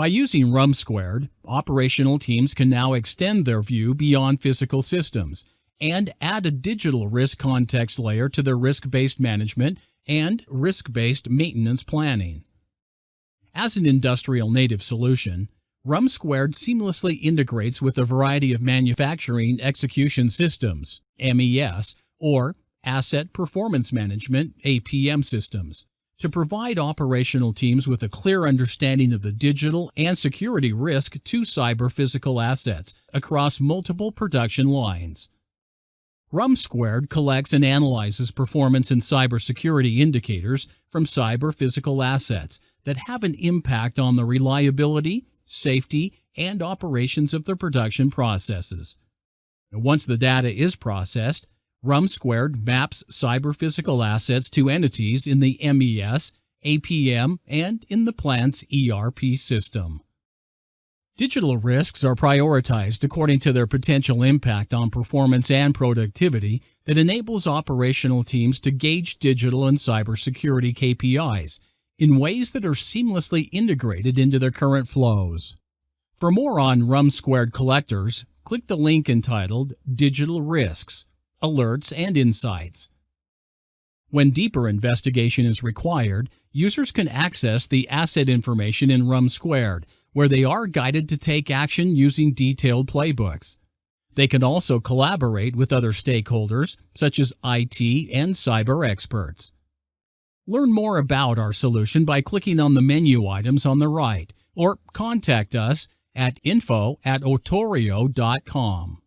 By using RUM Squared, operational teams can now extend their view beyond physical systems and add a digital risk context layer to their risk-based management and risk-based maintenance planning. As an industrial native solution, RUM Squared seamlessly integrates with a variety of manufacturing execution systems, MES, or Asset Performance Management, APM systems, to provide operational teams with a clear understanding of the digital and security risk to cyber-physical assets across multiple production lines. RUM Squared collects and analyzes performance and cybersecurity indicators from cyber-physical assets that have an impact on the reliability, safety, and operations of the production processes. Once the data is processed, RUM Squared maps cyber-physical assets to entities in the MES, APM, and in the plant's ERP system. Digital risks are prioritized according to their potential impact on performance and productivity that enables operational teams to gauge digital and cybersecurity KPIs in ways that are seamlessly integrated into their current flows. For more on RUM Squared collectors, click the link entitled Digital Risks, Alerts and Insights. When deeper investigation is required, users can access the asset information in RUM Squared, where they are guided to take action using detailed playbooks. They can also collaborate with other stakeholders, such as IT and cyber experts. Learn more about our solution by clicking on the menu items on the right, or contact us at info@otorio.com.